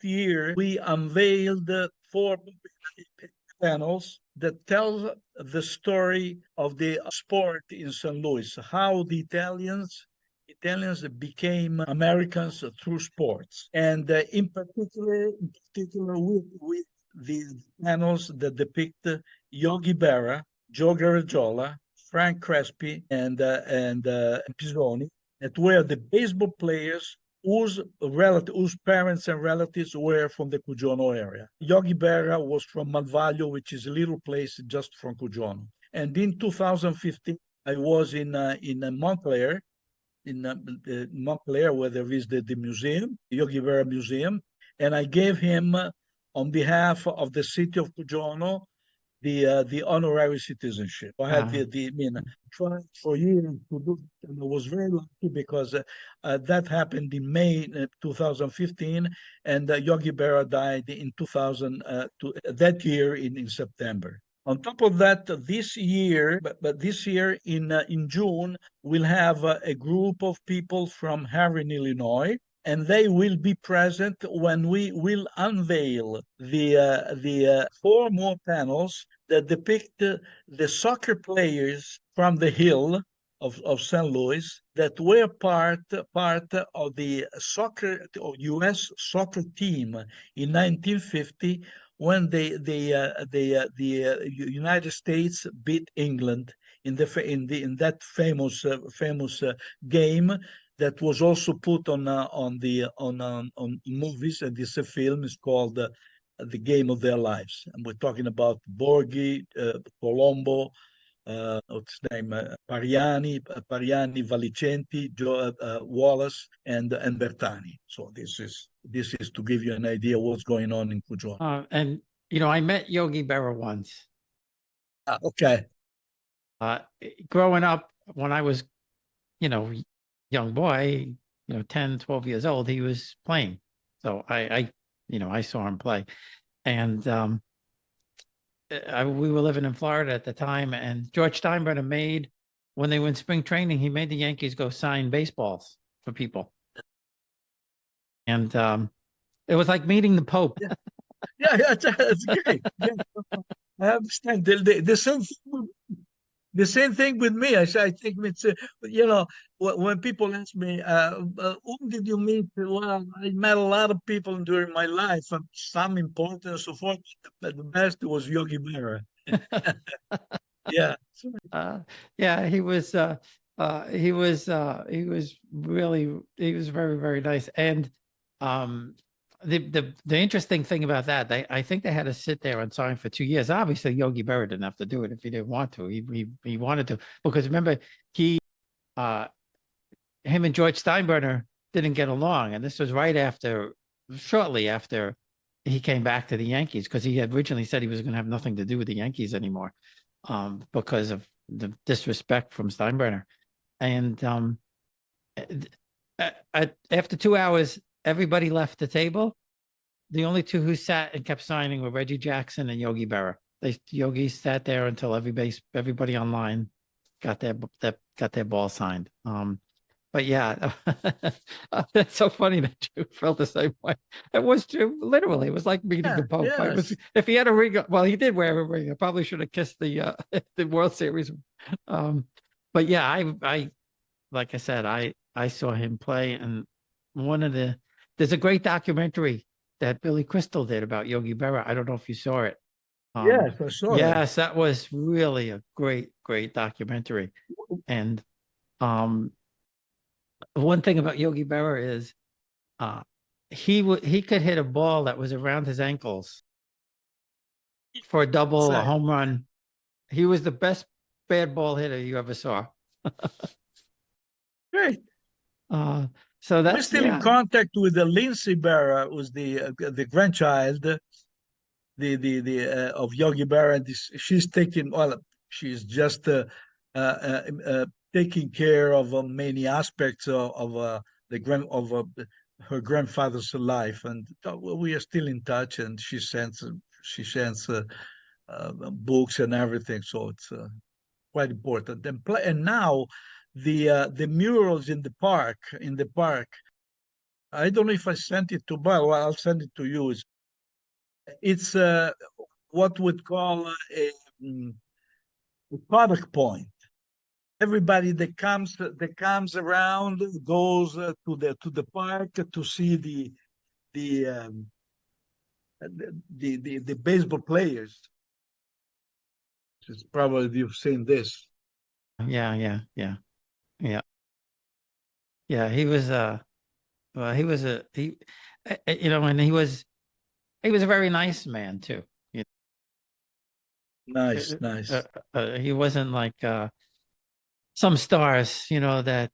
year, we unveiled 4 panels that tell the story of the sport in St. Louis, how the Italians became Americans through sports, and in particular, with the panels that depict Yogi Berra, Joe Garagiola, Frank Crespi, and Pisoni, that were the baseball players whose parents and relatives were from the Cugiono area. Yogi Berra was from Malvaglio, which is a little place just from Cugiono. And in 2015, I was in Montclair, Montclair, where there is the museum, Yogi Berra Museum, and I gave him, on behalf of the city of Cugiono, the honorary citizenship. I had tried for years to do it, and I was very lucky because that happened in May 2015, and Yogi Berra died in 2000 that year in September. On top of that, this year, but this year in June, we'll have a group of people from Harvard, Illinois, and they will be present when we will unveil the 4 more panels that depict the soccer players from the Hill of St. Louis that were part of the U.S. soccer team in 1950 when the United States beat England in that famous game that was also put on movies, and this film is called The Game of Their Lives. And we're talking about Borghi, Colombo, what's his name, Pariani, Valicenti, Wallace, and Bertani. So this is to give you an idea what's going on in Cugiono. And I met Yogi Berra once. Okay. Growing up, when I was, young boy, 10, 12 years old, he was playing. So I saw him play. And we were living in Florida at the time, and George Steinbrenner when they were in spring training, he made the Yankees go sign baseballs for people. And it was like meeting the Pope. Yeah, that's great. Yeah. I understand. The same thing with me. I think it's, when people ask me, whom did you meet? Well, I met a lot of people during my life, and some important and so forth. But the best was Yogi Berra. Yeah. He was very, very nice. And the interesting thing about that, I think they had to sit there and sign for 2 years. Obviously, Yogi Berra didn't have to do it if he didn't want to. He wanted to, because remember, him and George Steinbrenner didn't get along, and this was shortly after he came back to the Yankees, because he had originally said he was going to have nothing to do with the Yankees anymore, because of the disrespect from Steinbrenner. And after 2 hours, everybody left the table. The only 2 who sat and kept signing were Reggie Jackson and Yogi Berra. Yogi sat there until everybody online got their ball signed. But yeah, that's so funny that you felt the same way. It was true. Literally, it was like meeting the Pope. Yes. If he had a ring, well, he did wear a ring. I probably should have kissed the World Series. But yeah, I like I said, I saw him play, and there's a great documentary that Billy Crystal did about Yogi Berra. I don't know if you saw it. Yes, I saw it. Yes, that was really a great documentary. And one thing about Yogi Berra is he could hit a ball that was around his ankles for a double, a home run. He was the best bad ball hitter you ever saw. Great. So that's we're still in contact with the Lindsay Berra, who's the grandchild, of Yogi Berra. And she's just taking care of many aspects of her grandfather's life, and we are still in touch. And she sends books and everything, so it's quite important. And now the murals in the park I don't know if I sent it to Bob. Well, I'll send it to you. It's what we'd call mm, a product point. Everybody that comes around goes to the park to see the baseball players. It's probably you've seen this. Yeah. Yeah, he was well, he was and he was a very nice man too. You Nice, nice. He wasn't like some stars, that